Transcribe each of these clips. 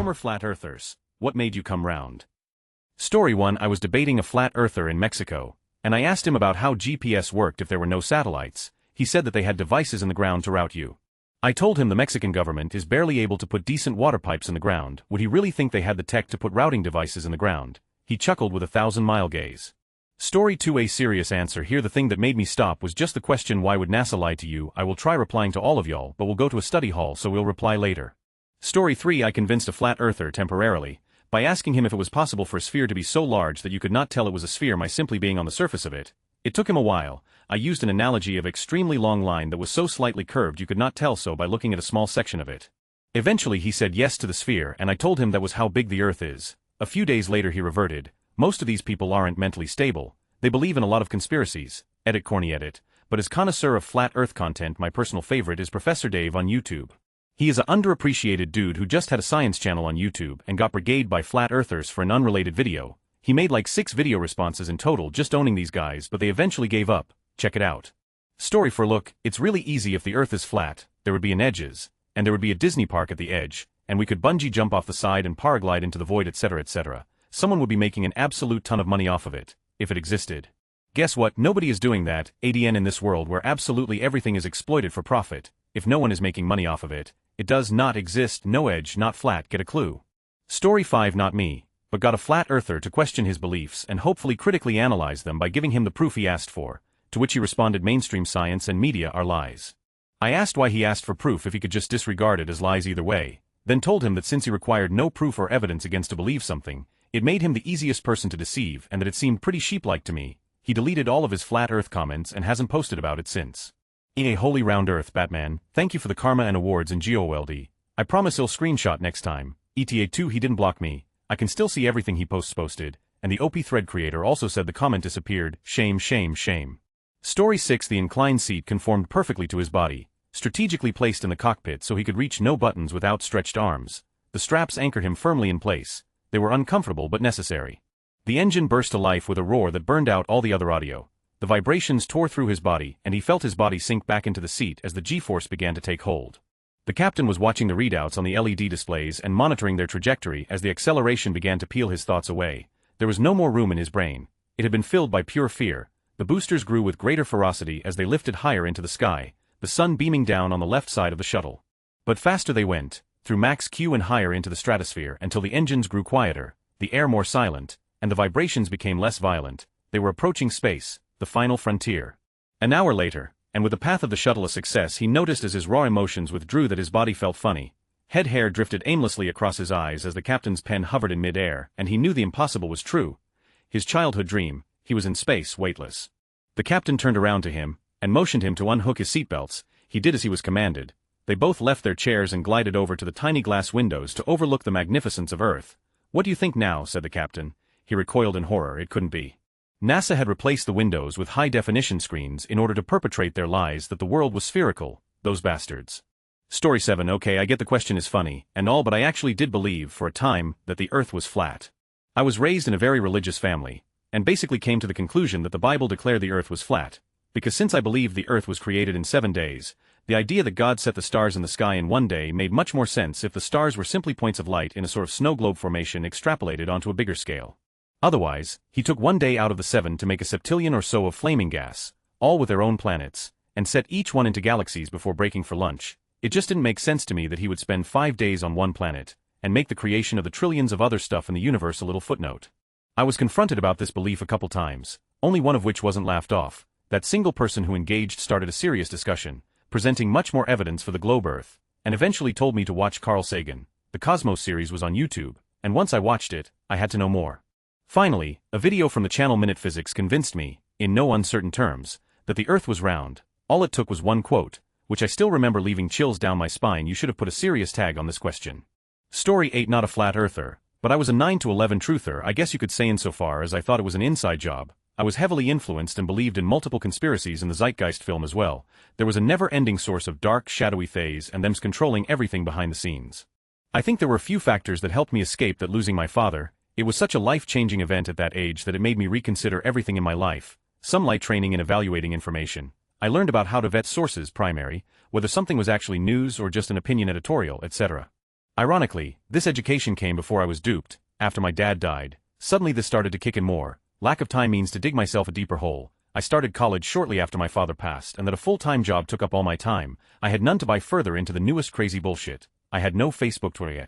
Summer Flat Earthers, what made you come round? Story 1. I was debating a flat earther in Mexico, and I asked him about how GPS worked if there were no satellites. He said that they had devices in the ground to route you. I told him the Mexican government is barely able to put decent water pipes in the ground. Would he really think they had the tech to put routing devices in the ground? He chuckled with a 1,000-mile gaze. Story 2. A serious answer here. The thing that made me stop was just the question, why would NASA lie to you? I will try replying to all of y'all, but we'll go to a study hall, so we'll reply later. Story 3. I convinced a flat earther temporarily by asking him if it was possible for a sphere to be so large that you could not tell it was a sphere by simply being on the surface of it. It took him a while. I used an analogy of extremely long line that was so slightly curved you could not tell so by looking at a small section of it. Eventually he said yes to the sphere, and I told him that was how big the Earth is. A few days later he reverted. Most of these people aren't mentally stable. They believe in a lot of conspiracies. Edit corny edit. But as connoisseur of flat Earth content, my personal favorite is Professor Dave on YouTube. He is an underappreciated dude who just had a science channel on YouTube and got brigaded by flat earthers for an unrelated video. He made like 6 video responses in total just owning these guys, but they eventually gave up. Check it out. Story 4. Look, it's really easy. If the Earth is flat, there would be an edges, and there would be a Disney park at the edge, and we could bungee jump off the side and paraglide into the void, etc., etc. Someone would be making an absolute ton of money off of it, if it existed. Guess what? Nobody is doing that. ADN in this world where absolutely everything is exploited for profit. If no one is making money off of it, it does not exist. No edge, not flat. Get a clue. Story 5. Not me, but got a flat earther to question his beliefs and hopefully critically analyze them by giving him the proof he asked for, to which he responded, mainstream science and media are lies. I asked why he asked for proof if he could just disregard it as lies either way, then told him that since he required no proof or evidence against to believe something, it made him the easiest person to deceive, and that it seemed pretty sheep-like to me. He deleted all of his flat earth comments and hasn't posted about it since. A holy round earth, Batman, thank you for the karma and awards in GOLD. I promise he'll screenshot next time. ETA 2. He didn't block me. I can still see everything he posted, and the OP thread creator also said the comment disappeared. Shame, shame, shame. Story 6. The inclined seat conformed perfectly to his body, strategically placed in the cockpit so he could reach no buttons with outstretched arms. The straps anchored him firmly in place. They were uncomfortable but necessary. The engine burst to life with a roar that burned out all the other audio. The vibrations tore through his body, and he felt his body sink back into the seat as the G-force began to take hold. The captain was watching the readouts on the LED displays and monitoring their trajectory as the acceleration began to peel his thoughts away. There was no more room in his brain. It had been filled by pure fear. The boosters grew with greater ferocity as they lifted higher into the sky, the sun beaming down on the left side of the shuttle. But faster they went, through max Q and higher into the stratosphere until the engines grew quieter, the air more silent, and the vibrations became less violent. They were approaching space, the final frontier. An hour later, and with the path of the shuttle a success, he noticed as his raw emotions withdrew that his body felt funny. Head hair drifted aimlessly across his eyes as the captain's pen hovered in mid-air, and he knew the impossible was true. His childhood dream, he was in space, weightless. The captain turned around to him, and motioned him to unhook his seatbelts. He did as he was commanded. They both left their chairs and glided over to the tiny glass windows to overlook the magnificence of Earth. What do you think now? Said the captain. He recoiled in horror. It couldn't be. NASA had replaced the windows with high-definition screens in order to perpetrate their lies that the world was spherical, those bastards. Story 7. Okay, I get the question is funny, and all, but I actually did believe, for a time, that the Earth was flat. I was raised in a very religious family, and basically came to the conclusion that the Bible declared the Earth was flat, because since I believed the Earth was created in 7 days, the idea that God set the stars in the sky in 1 day made much more sense if the stars were simply points of light in a sort of snow globe formation extrapolated onto a bigger scale. Otherwise, he took 1 day out of the 7 to make a septillion or so of flaming gas, all with their own planets, and set each one into galaxies before breaking for lunch. It just didn't make sense to me that he would spend 5 days on one planet, and make the creation of the trillions of other stuff in the universe a little footnote. I was confronted about this belief a couple times, only one of which wasn't laughed off. That single person who engaged started a serious discussion, presenting much more evidence for the globe Earth, and eventually told me to watch Carl Sagan. The Cosmos series was on YouTube, and once I watched it, I had to know more. Finally, a video from the channel Minute Physics convinced me, in no uncertain terms, that the Earth was round. All it took was one quote, which I still remember leaving chills down my spine. You should have put a serious tag on this question. Story 8. Not a flat earther, but I was a 9 to 11 truther, I guess you could say, insofar as I thought it was an inside job. I was heavily influenced and believed in multiple conspiracies in the Zeitgeist film as well. There was a never-ending source of dark, shadowy phase and them's controlling everything behind the scenes. I think there were a few factors that helped me escape that: losing my father. It was such a life-changing event at that age that it made me reconsider everything in my life. Some light training in evaluating information. I learned about how to vet sources, primary, whether something was actually news or just an opinion editorial, etc. Ironically, this education came before I was duped. After my dad died, suddenly this started to kick in more. Lack of time means to dig myself a deeper hole. I started college shortly after my father passed and that a full-time job took up all my time. I had none to buy further into the newest crazy bullshit. I had no Facebook Twitter,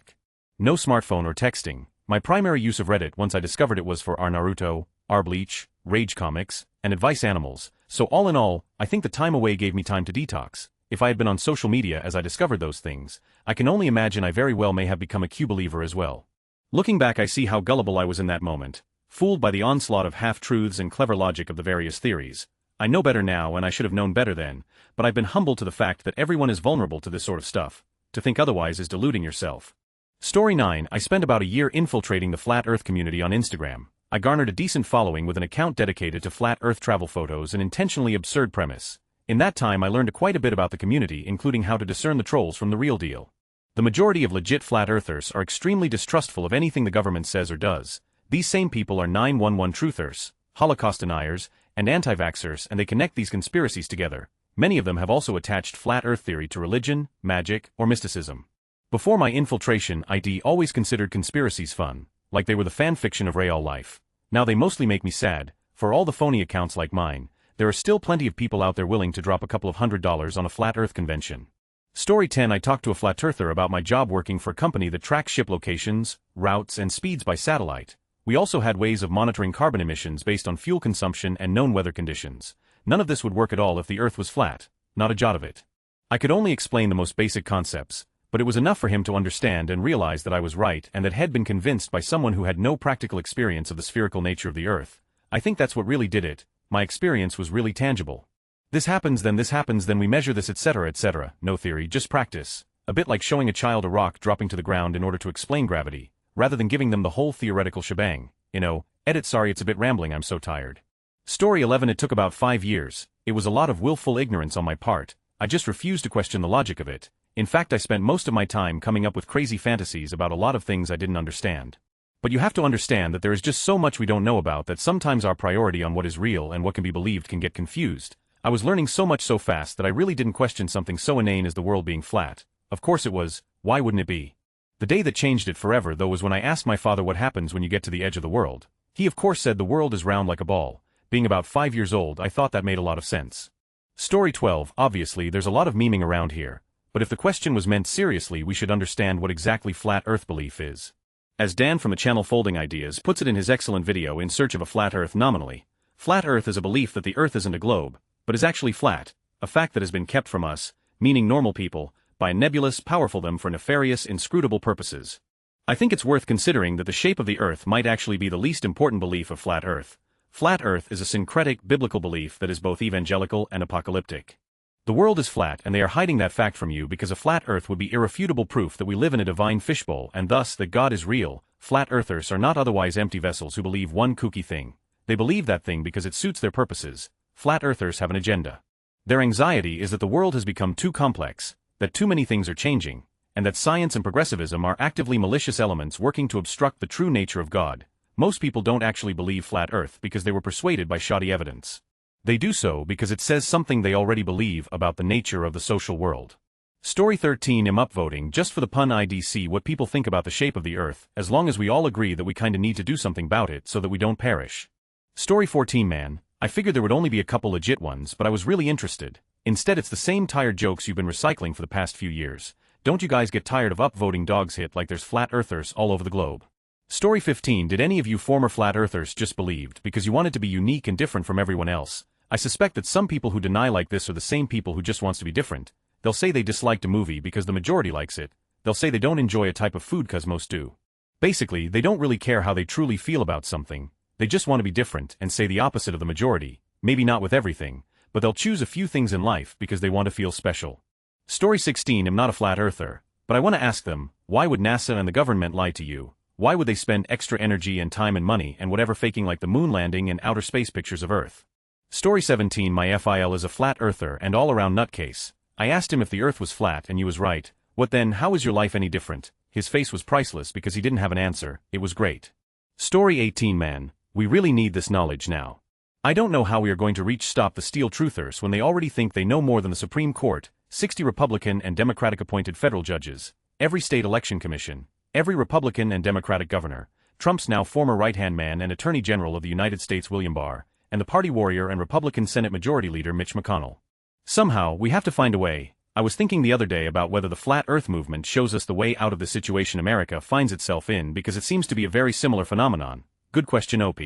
no smartphone or texting. My primary use of Reddit once I discovered it was for our Naruto, our Bleach, Rage comics, and advice animals. So all in all, I think the time away gave me time to detox. If I had been on social media as I discovered those things, I can only imagine I very well may have become a Q-believer as well. Looking back, I see how gullible I was in that moment, fooled by the onslaught of half-truths and clever logic of the various theories. I know better now and I should have known better then, but I've been humbled to the fact that everyone is vulnerable to this sort of stuff. To think otherwise is deluding yourself. Story 9. I spent about a year infiltrating the Flat Earth community on Instagram. I garnered a decent following with an account dedicated to Flat Earth travel photos and intentionally absurd premise. In that time I learned quite a bit about the community, including how to discern the trolls from the real deal. The majority of legit Flat Earthers are extremely distrustful of anything the government says or does. These same people are 911 truthers, Holocaust deniers, and anti-vaxxers, and they connect these conspiracies together. Many of them have also attached Flat Earth theory to religion, magic, or mysticism. Before my infiltration, I'd always considered conspiracies fun, like they were the fan fiction of real life. Now they mostly make me sad. For all the phony accounts like mine, there are still plenty of people out there willing to drop a couple of $100s on a Flat Earth convention. Story 10. I talked to a Flat Earther about my job working for a company that tracks ship locations, routes, and speeds by satellite. We also had ways of monitoring carbon emissions based on fuel consumption and known weather conditions. None of this would work at all if the Earth was flat, not a jot of it. I could only explain the most basic concepts, but it was enough for him to understand and realize that I was right and that had been convinced by someone who had no practical experience of the spherical nature of the Earth. I think that's what really did it. My experience was really tangible. This happens, then we measure this, etc., etc. No theory, just practice. A bit like showing a child a rock dropping to the ground in order to explain gravity, rather than giving them the whole theoretical shebang. Edit. Sorry, it's a bit rambling, I'm so tired. Story 11. It took about 5 years. It was a lot of willful ignorance on my part. I just refused to question the logic of it. In fact, I spent most of my time coming up with crazy fantasies about a lot of things I didn't understand. But you have to understand that there is just so much we don't know about that sometimes our priority on what is real and what can be believed can get confused. I was learning so much so fast that I really didn't question something so inane as the world being flat. Of course it was. Why wouldn't it be? The day that changed it forever, though, was when I asked my father what happens when you get to the edge of the world. He of course said the world is round like a ball. Being about 5 years old, I thought that made a lot of sense. Story 12. Obviously, there's a lot of memeing around here. But if the question was meant seriously, we should understand what exactly Flat Earth belief is. As Dan from the channel Folding Ideas puts it in his excellent video In Search of a Flat Earth, nominally, Flat Earth is a belief that the Earth isn't a globe, but is actually flat, a fact that has been kept from us, meaning normal people, by a nebulous, powerful them for nefarious, inscrutable purposes. I think it's worth considering that the shape of the Earth might actually be the least important belief of Flat Earth. Flat Earth is a syncretic, biblical belief that is both evangelical and apocalyptic. The world is flat, and they are hiding that fact from you because a flat Earth would be irrefutable proof that we live in a divine fishbowl and thus that God is real. Flat Earthers are not otherwise empty vessels who believe one kooky thing. They believe that thing because it suits their purposes. Flat Earthers have an agenda. Their anxiety is that the world has become too complex, that too many things are changing, and that science and progressivism are actively malicious elements working to obstruct the true nature of God. Most people don't actually believe Flat Earth because they were persuaded by shoddy evidence. They do so because it says something they already believe about the nature of the social world. Story 13. I'm upvoting just for the pun. I'd see what people think about the shape of the Earth, as long as we all agree that we kinda need to do something about it so that we don't perish. Story 14. Man, I figured there would only be a couple legit ones, but I was really interested. Instead, it's the same tired jokes you've been recycling for the past few years. Don't you guys get tired of upvoting dogs hit like there's Flat Earthers all over the globe? Story 15. Did any of you former Flat Earthers just believed because you wanted to be unique and different from everyone else? I suspect that some people who deny like this are the same people who just wants to be different. They'll say they disliked a movie because the majority likes it. They'll say they don't enjoy a type of food cause most do. Basically, they don't really care how they truly feel about something. They just want to be different and say the opposite of the majority. Maybe not with everything, but they'll choose a few things in life because they want to feel special. Story 16. I'm not a Flat Earther, but I want to ask them, why would NASA and the government lie to you? Why would they spend extra energy and time and money and whatever faking like the moon landing and outer space pictures of Earth? Story 17. My FIL is a Flat Earther and all-around nutcase. I asked him if the Earth was flat and he was right. What then? How is your life any different? His face was priceless because he didn't have an answer. It was great. Story 18. Man, we really need this knowledge now. I don't know how we are going to stop the steel truthers when they already think they know more than the Supreme Court, 60 Republican and Democratic appointed federal judges. every state election commission, every Republican and Democratic governor, Trump's now former right-hand man and Attorney General of the United States William Barr, and the party warrior and Republican Senate Majority Leader Mitch McConnell. Somehow, we have to find a way. I was thinking the other day about whether the Flat Earth movement shows us the way out of the situation America finds itself in because it seems to be a very similar phenomenon. Good question, OP.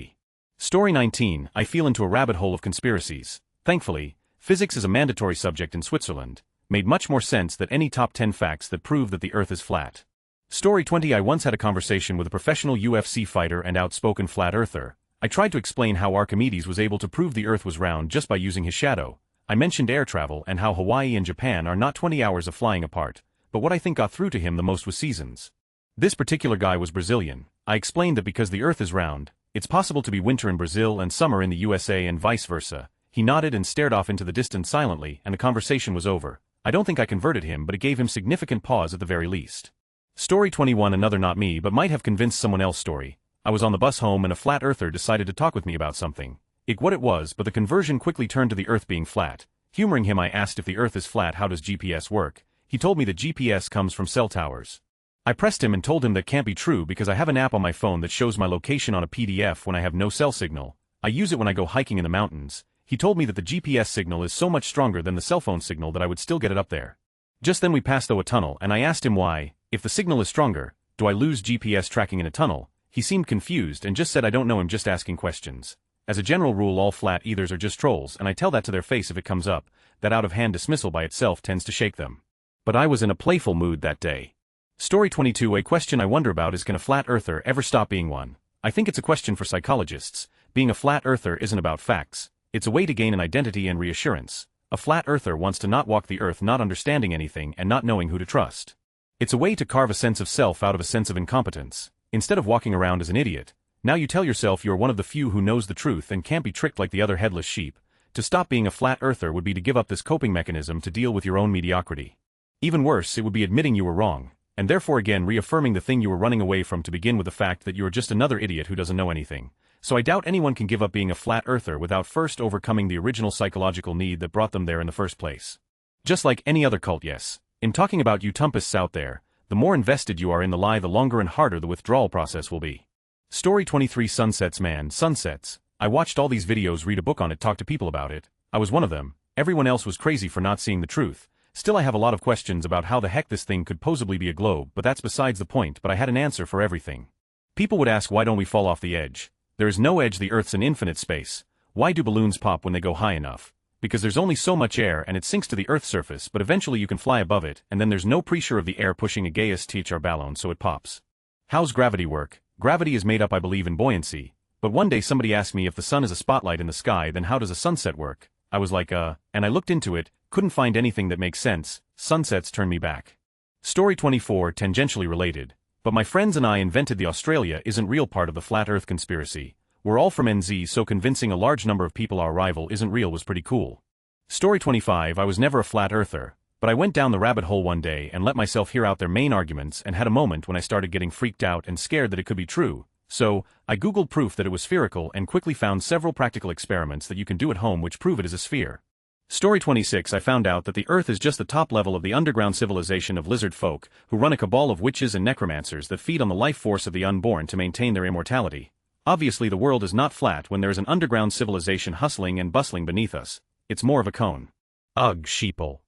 Story 19, I feel into a rabbit hole of conspiracies. Thankfully, physics is a mandatory subject in Switzerland. Made much more sense than any top 10 facts that prove that the Earth is flat. Story 20, I once had a conversation with a professional UFC fighter and outspoken flat earther. I tried to explain how Archimedes was able to prove the Earth was round just by using his shadow. I mentioned air travel and how Hawaii and Japan are not 20 hours of flying apart, but what I think got through to him the most was seasons. This particular guy was Brazilian. I explained that because the Earth is round, it's possible to be winter in Brazil and summer in the USA and vice versa. He nodded and stared off into the distance silently, and the conversation was over. I don't think I converted him, but it gave him significant pause at the very least. Story 21, another not me but might have convinced someone else story. I was on the bus home and a flat earther decided to talk with me about something. What it was, but the conversion quickly turned to the Earth being flat. Humoring him, I asked if the Earth is flat, how does GPS work? He told me that GPS comes from cell towers. I pressed him and told him that can't be true because I have an app on my phone that shows my location on a PDF when I have no cell signal. I use it when I go hiking in the mountains. He told me that the GPS signal is so much stronger than the cell phone signal that I would still get it up there. Just then we passed through a tunnel and I asked him why, if the signal is stronger, do I lose GPS tracking in a tunnel? He seemed confused and just said I don't know, him just asking questions. As a general rule, all flat earthers are just trolls, and I tell that to their face if it comes up. That out-of-hand dismissal by itself tends to shake them. But I was in a playful mood that day. Story 22, a question I wonder about is, can a flat earther ever stop being one? I think it's a question for psychologists. Being a flat earther isn't about facts. It's a way to gain an identity and reassurance. A flat earther wants to not walk the earth not understanding anything and not knowing who to trust. It's a way to carve a sense of self out of a sense of incompetence. Instead of walking around as an idiot, now you tell yourself you're one of the few who knows the truth and can't be tricked like the other headless sheep. To stop being a flat earther would be to give up this coping mechanism to deal with your own mediocrity. Even worse, it would be admitting you were wrong, and therefore again reaffirming the thing you were running away from to begin with, the fact that you are just another idiot who doesn't know anything. So I doubt anyone can give up being a flat earther without first overcoming the original psychological need that brought them there in the first place. Just like any other cult, yes. In talking about you Trumpists out there, the more invested you are in the lie, the longer and harder the withdrawal process will be. Story 23, sunsets, man, sunsets. I watched all these videos, read a book on it, talk to people about it. I was one of them. Everyone else was crazy for not seeing the truth. Still, I have a lot of questions about how the heck this thing could possibly be a globe, but that's besides the point. But I had an answer for everything. People would ask, why don't we fall off the edge? There is no edge, the Earth's an infinite space. Why do balloons pop when they go high enough? Because there's only so much air and it sinks to the Earth's surface, but eventually you can fly above it, and then there's no pressure of the air pushing against THR balloon, so it pops. How's gravity work? Gravity is made up, I believe, in buoyancy. But one day somebody asked me, if the sun is a spotlight in the sky, then how does a sunset work? I was like, and I looked into it, couldn't find anything that makes sense. Sunsets turn me back. Story 24, tangentially related. But my friends and I invented the Australia isn't real part of the flat Earth conspiracy. We're all from NZ, so convincing a large number of people our arrival isn't real was pretty cool. Story 25, I was never a flat earther, but I went down the rabbit hole one day and let myself hear out their main arguments and had a moment when I started getting freaked out and scared that it could be true. So, I googled proof that it was spherical and quickly found several practical experiments that you can do at home which prove it is a sphere. Story 26, I found out that the Earth is just the top level of the underground civilization of lizard folk who run a cabal of witches and necromancers that feed on the life force of the unborn to maintain their immortality. Obviously the world is not flat when there is an underground civilization hustling and bustling beneath us. It's more of a cone. Ugh, sheeple.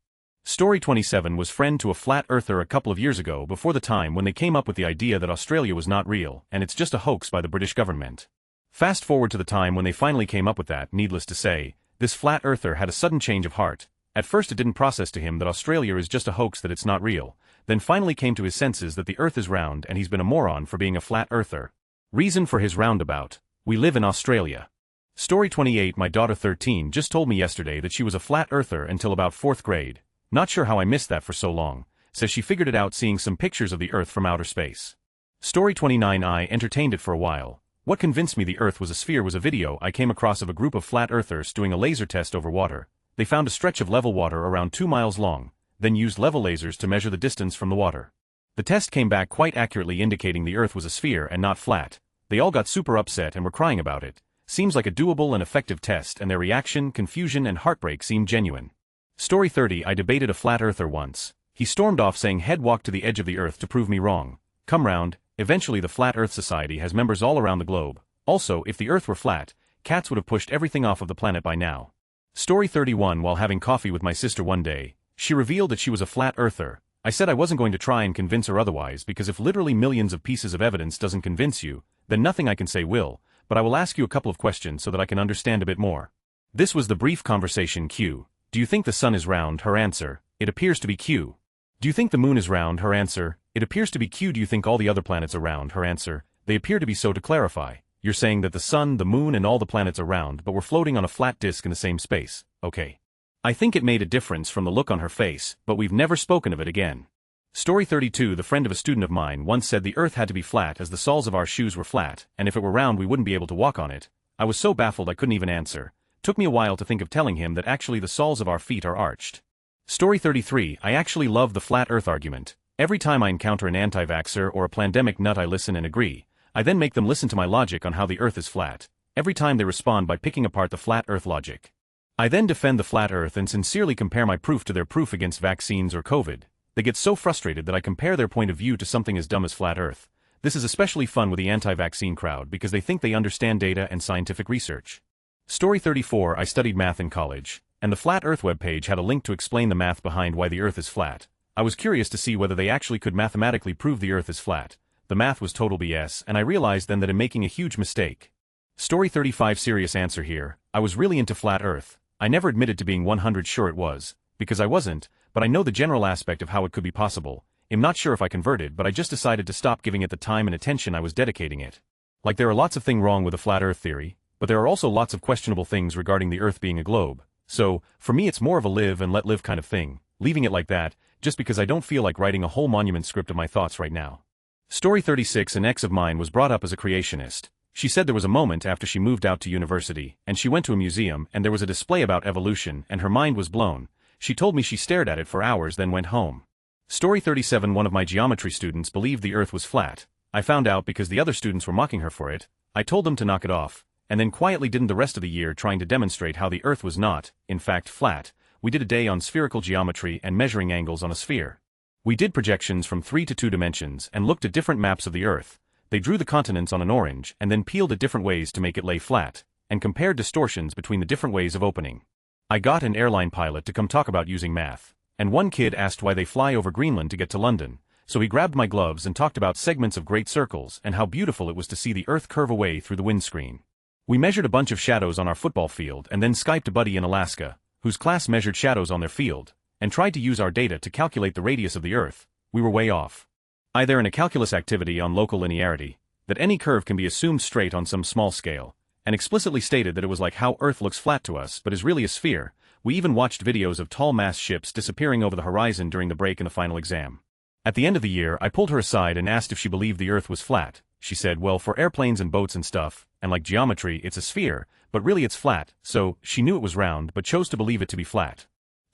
Story 27 was friend to a flat earther a couple of years ago, before the time when they came up with the idea that Australia was not real and it's just a hoax by the British government. Fast forward to the time when they finally came up with that, needless to say, this flat earther had a sudden change of heart. At first it didn't process to him that Australia is just a hoax, that it's not real, then finally came to his senses that the Earth is round and he's been a moron for being a flat earther. Reason for his roundabout: we live in Australia. Story 28, my daughter 13 just told me yesterday that she was a flat earther until about 4th grade. Not sure how I missed that for so long. Says she figured it out seeing some pictures of the Earth from outer space. Story 29, I entertained it for a while. What convinced me the Earth was a sphere was a video I came across of a group of flat earthers doing a laser test over water. They found a stretch of level water around 2 miles long, then used level lasers to measure the distance from the water. The test came back quite accurately indicating the Earth was a sphere and not flat. They all got super upset and were crying about it. Seems like a doable and effective test, and their reaction, confusion and heartbreak seemed genuine. Story 30, I debated a flat earther once. He stormed off saying he'd walk to the edge of the earth to prove me wrong. Come round. Eventually the Flat Earth Society has members all around the globe. Also, if the earth were flat, cats would have pushed everything off of the planet by now. Story 31. While having coffee with my sister one day, she revealed that she was a flat earther. I said I wasn't going to try and convince her otherwise because if literally millions of pieces of evidence doesn't convince you, then nothing I can say will, but I will ask you a couple of questions so that I can understand a bit more. This was the brief conversation. Q. Do you think the sun is round? Her answer. It appears to be. Q. Do you think the moon is round? Her answer. It appears to be. Q. Do you think all the other planets are round? Her answer. They appear to be. So to clarify, you're saying that the sun, the moon and all the planets are round but we're floating on a flat disk in the same space. Okay. I think it made a difference from the look on her face, but we've never spoken of it again. Story 32. The friend of a student of mine once said the earth had to be flat as the soles of our shoes were flat, and if it were round we wouldn't be able to walk on it. I was so baffled I couldn't even answer. Took me a while to think of telling him that actually the soles of our feet are arched. Story 33. I actually love the flat earth argument. Every time I encounter an anti-vaxxer or a pandemic nut I listen and agree. I then make them listen to my logic on how the earth is flat. Every time they respond by picking apart the flat earth logic. I then defend the flat earth and sincerely compare my proof to their proof against vaccines or COVID. They get so frustrated that I compare their point of view to something as dumb as flat earth. This is especially fun with the anti-vaccine crowd because they think they understand data and scientific research. Story 34. I studied math in college, and the Flat Earth webpage had a link to explain the math behind why the earth is flat. I was curious to see whether they actually could mathematically prove the earth is flat. The math was total BS, and I realized then that I'm making a huge mistake. Story 35. Serious answer here. I was really into flat earth. I never admitted to being 100% sure it was, because I wasn't, but I know the general aspect of how it could be possible. I'm not sure if I converted, but I just decided to stop giving it the time and attention I was dedicating it. Like there are lots of things wrong with the flat earth theory, but there are also lots of questionable things regarding the earth being a globe. So, for me it's more of a live and let live kind of thing, leaving it like that, just because I don't feel like writing a whole monument script of my thoughts right now. Story 36. An ex of mine was brought up as a creationist. She said there was a moment after she moved out to university, and she went to a museum and there was a display about evolution and her mind was blown. She told me she stared at it for hours then went home. Story 37. One of my geometry students believed the earth was flat. I found out because the other students were mocking her for it. I told them to knock it off, and then quietly didn't the rest of the year trying to demonstrate how the earth was not, in fact, flat. We did a day on spherical geometry and measuring angles on a sphere. We did projections from 3 to 2 dimensions and looked at different maps of the earth. They drew the continents on an orange and then peeled it different ways to make it lay flat, and compared distortions between the different ways of opening. I got an airline pilot to come talk about using math, and one kid asked why they fly over Greenland to get to London, so he grabbed my gloves and talked about segments of great circles and how beautiful it was to see the earth curve away through the windscreen. We measured a bunch of shadows on our football field and then Skyped a buddy in Alaska, whose class measured shadows on their field, and tried to use our data to calculate the radius of the earth. We were way off. Either in a calculus activity on local linearity, that any curve can be assumed straight on some small scale, and explicitly stated that it was like how Earth looks flat to us but is really a sphere. We even watched videos of tall mass ships disappearing over the horizon during the break in the final exam. At the end of the year I pulled her aside and asked if she believed the Earth was flat. She said, well, for airplanes and boats and stuff, and like geometry it's a sphere, but really it's flat, so she knew it was round but chose to believe it to be flat.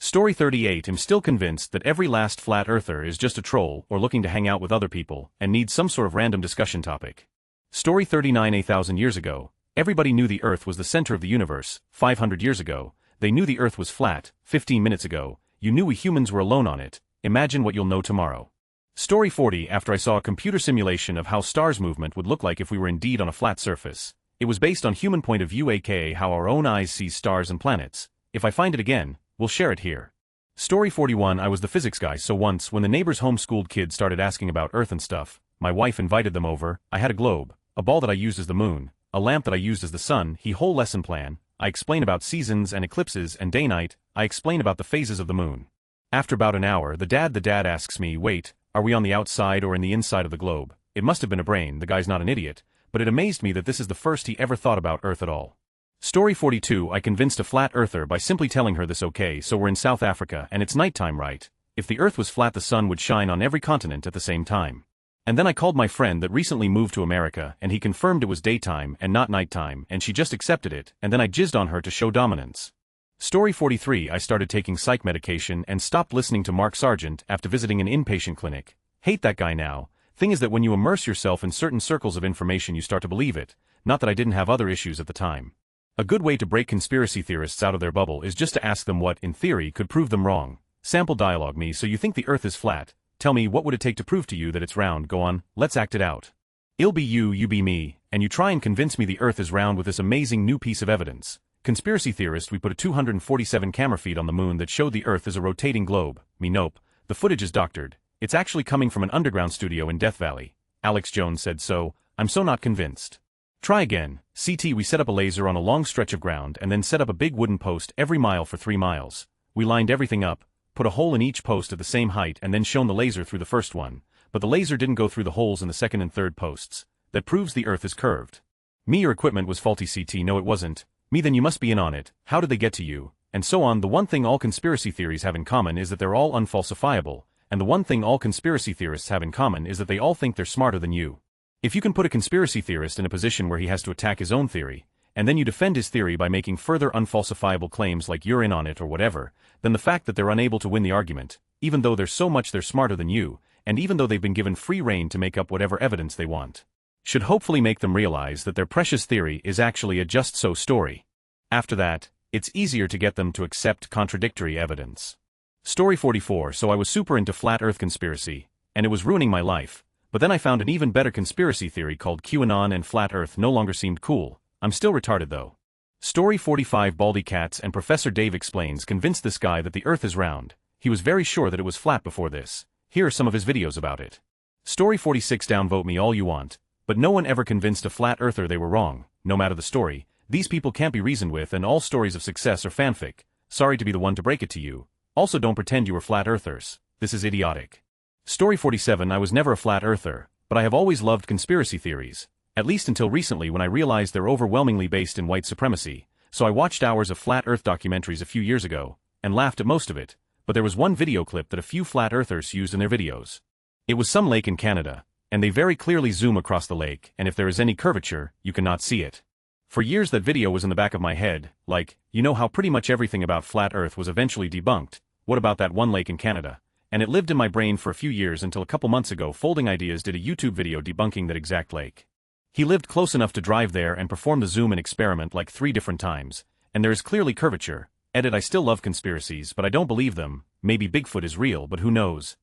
Story 38. I'm still convinced that every last flat earther is just a troll or looking to hang out with other people and needs some sort of random discussion topic. Story 39. 1,000 years ago, everybody knew the earth was the center of the universe. 500 years ago, they knew the earth was flat. 15 minutes ago, you knew we humans were alone on it. Imagine what you'll know tomorrow. Story 40. After I saw a computer simulation of how stars movement would look like if we were indeed on a flat surface. It was based on human point of view, aka how our own eyes see stars and planets. If I find it again, we'll share it here. Story 41. I was the physics guy, so once when the neighbor's homeschooled kids started asking about Earth and stuff, my wife invited them over. I had a globe, a ball that I used as the moon, a lamp that I used as the sun, whole lesson plan. I explain about seasons and eclipses and day-night. I explain about the phases of the moon. After about an hour, the dad asks me, wait, are we on the outside or in the inside of the globe? It must have been a brain, the guy's not an idiot, but it amazed me that this is the first he ever thought about Earth at all. Story 42. I convinced a flat earther by simply telling her this. Okay, so we're in South Africa and it's nighttime, right? If the earth was flat the sun would shine on every continent at the same time. And then I called my friend that recently moved to America and he confirmed it was daytime and not nighttime and she just accepted it, and then I jizzed on her to show dominance. Story 43. I started taking psych medication and stopped listening to Mark Sargent after visiting an inpatient clinic. Hate that guy now. Thing is that when you immerse yourself in certain circles of information you start to believe it. Not that I didn't have other issues at the time. A good way to break conspiracy theorists out of their bubble is just to ask them what, in theory, could prove them wrong. Sample dialogue me. So you think the earth is flat? Tell me, what would it take to prove to you that it's round? Go on, let's act it out. I'll be you, you be me, and you try and convince me the earth is round with this amazing new piece of evidence. Conspiracy theorist, we put a 247 camera feed on the moon that showed the earth is a rotating globe. Me nope. The footage is doctored. It's actually coming from an underground studio in Death Valley. Alex Jones said so. I'm so not convinced. Try again. CT, we set up a laser on a long stretch of ground and then set up a big wooden post every mile for 3 miles. We lined everything up, put a hole in each post at the same height and then shone the laser through the first one, but the laser didn't go through the holes in the second and third posts. That proves the earth is curved. Me, your equipment was faulty. CT, no it wasn't. Me, then you must be in on it. How did they get to you? And so on. The one thing all conspiracy theories have in common is that they're all unfalsifiable, and the one thing all conspiracy theorists have in common is that they all think they're smarter than you. If you can put a conspiracy theorist in a position where he has to attack his own theory, and then you defend his theory by making further unfalsifiable claims like you're in on it or whatever, then the fact that they're unable to win the argument, even though there's so much they're smarter than you, and even though they've been given free rein to make up whatever evidence they want, should hopefully make them realize that their precious theory is actually a just-so story. After that, it's easier to get them to accept contradictory evidence. Story 44. So I was super into flat earth conspiracy, and it was ruining my life, but then I found an even better conspiracy theory called QAnon, and flat earth no longer seemed cool. I'm still retarded though. Story 45. Baldy Cats and Professor Dave Explains convinced this guy that the earth is round. He was very sure that it was flat before this. Here are some of his videos about it. Story 46. Downvote me all you want, but no one ever convinced a flat earther they were wrong, no matter the story. These people can't be reasoned with, and all stories of success are fanfic. Sorry to be the one to break it to you. Also, don't pretend you were flat earthers. This is idiotic. Story 47. I was never a flat earther, but I have always loved conspiracy theories. At least until recently, when I realized they're overwhelmingly based in white supremacy. So I watched hours of flat earth documentaries a few years ago, and laughed at most of it, but there was one video clip that a few flat earthers used in their videos. It was some lake in Canada, and they very clearly zoom across the lake, and if there is any curvature, you cannot see it. For years that video was in the back of my head, like, you know how pretty much everything about flat earth was eventually debunked, what about that one lake in Canada? And it lived in my brain for a few years until a couple months ago Folding Ideas did a YouTube video debunking that exact lake. He lived close enough to drive there and perform the zoom-in experiment like 3 different times, and there is clearly curvature. Edit. I still love conspiracies, but I don't believe them. Maybe Bigfoot is real, but who knows?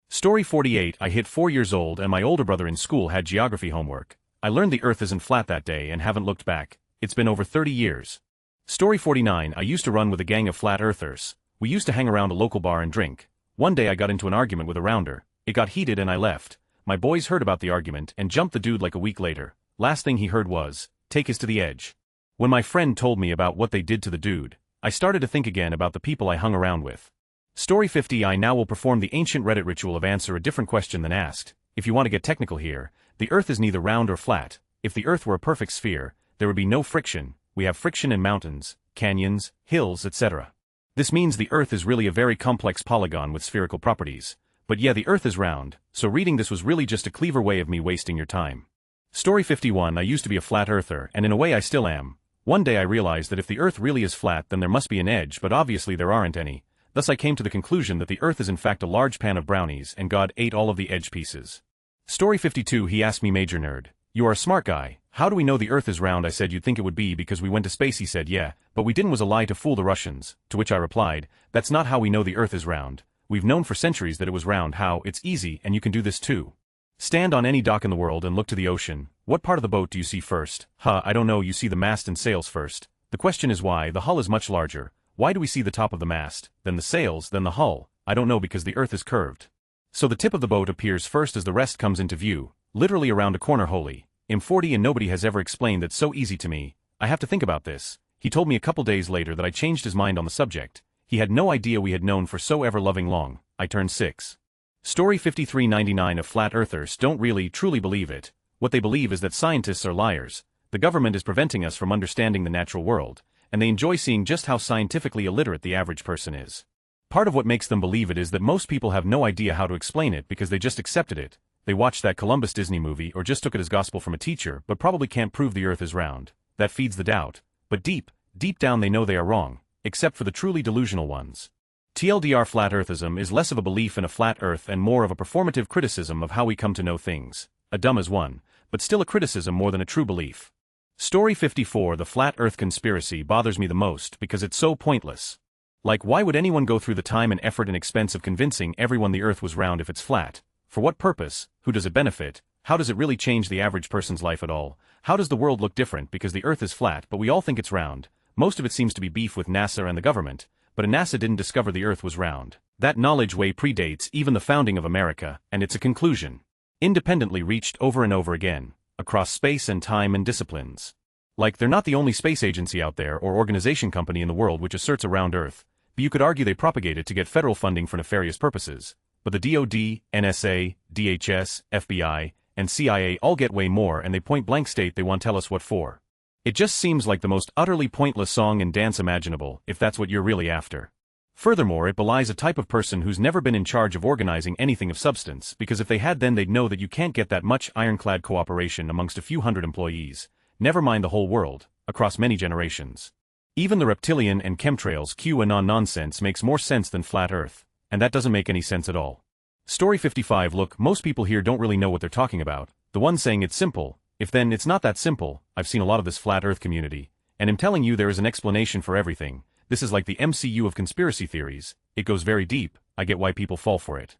Story 48. I hit 4 years old and my older brother in school had geography homework. I learned the earth isn't flat that day and haven't looked back. It's been over 30 years. Story 49. I used to run with a gang of flat earthers. We used to hang around a local bar and drink. One day I got into an argument with a rounder. It got heated and I left. My boys heard about the argument and jumped the dude like a week later. Last thing he heard was, "Take us to the edge." When my friend told me about what they did to the dude, I started to think again about the people I hung around with. Story 50. I now will perform the ancient Reddit ritual of answer a different question than asked. If you want to get technical here, the earth is neither round or flat. If the earth were a perfect sphere, there would be no friction. We have friction in mountains, canyons, hills, etc. This means the earth is really a very complex polygon with spherical properties. But yeah, the earth is round, so reading this was really just a clever way of me wasting your time. Story 51. I used to be a flat earther, and in a way I still am. One day I realized that if the earth really is flat then there must be an edge, but obviously there aren't any. Thus I came to the conclusion that the earth is in fact a large pan of brownies and God ate all of the edge pieces. Story 52. He asked me, Major Nerd, you are a smart guy, how do we know the earth is round? I said you'd think it would be because we went to space. He said yeah, but we didn't, was a lie to fool the Russians, to which I replied, that's not how we know the earth is round. We've known for centuries that it was round. How? It's easy and you can do this too. Stand on any dock in the world and look to the ocean. What part of the boat do you see first? I don't know, you see the mast and sails first. The question is why. The hull is much larger. Why do we see the top of the mast, then the sails, then the hull? I don't know, because the earth is curved. So the tip of the boat appears first as the rest comes into view, literally around a corner. Holy. I'm 40 and nobody has ever explained that so easy to me. I have to think about this. He told me a couple days later that I changed his mind on the subject. He had no idea we had known for so ever loving long. I turned 6. Story 53. 99 of flat earthers don't really, truly believe it. What they believe is that scientists are liars. The government is preventing us from understanding the natural world, and they enjoy seeing just how scientifically illiterate the average person is. Part of what makes them believe it is that most people have no idea how to explain it because they just accepted it. They watched that Columbus Disney movie or just took it as gospel from a teacher but probably can't prove the earth is round. That feeds the doubt. But deep down they know they are wrong, except for the truly delusional ones. TLDR, flat earthism is less of a belief in a flat earth and more of a performative criticism of how we come to know things. A dumb as one, but still a criticism more than a true belief. Story 54. The flat earth conspiracy bothers me the most because it's so pointless. Like, why would anyone go through the time and effort and expense of convincing everyone the Earth was round if it's flat? For what purpose? Who does it benefit? How does it really change the average person's life at all? How does the world look different because the Earth is flat but we all think it's round? Most of it seems to be beef with NASA and the government, but NASA didn't discover the Earth was round. That knowledge way predates even the founding of America, and it's a conclusion independently reached over and over again, across space and time and disciplines. Like, they're not the only space agency out there or organization company in the world which asserts a round Earth, but you could argue they propagate it to get federal funding for nefarious purposes. But the DoD, NSA, DHS, FBI, and CIA all get way more, and they point blank state they want to tell us what for. It just seems like the most utterly pointless song and dance imaginable, if that's what you're really after. Furthermore, it belies a type of person who's never been in charge of organizing anything of substance, because if they had, then they'd know that you can't get that much ironclad cooperation amongst a few hundred employees, never mind the whole world, across many generations. Even the reptilian and chemtrails QAnon nonsense makes more sense than flat Earth, and that doesn't make any sense at all. Story 55. Look, most people here don't really know what they're talking about. The one saying it's simple, if then it's not that simple. I've seen a lot of this flat Earth community, and I'm telling you there is an explanation for everything. This is like the MCU of conspiracy theories. It goes very deep. I get why people fall for it.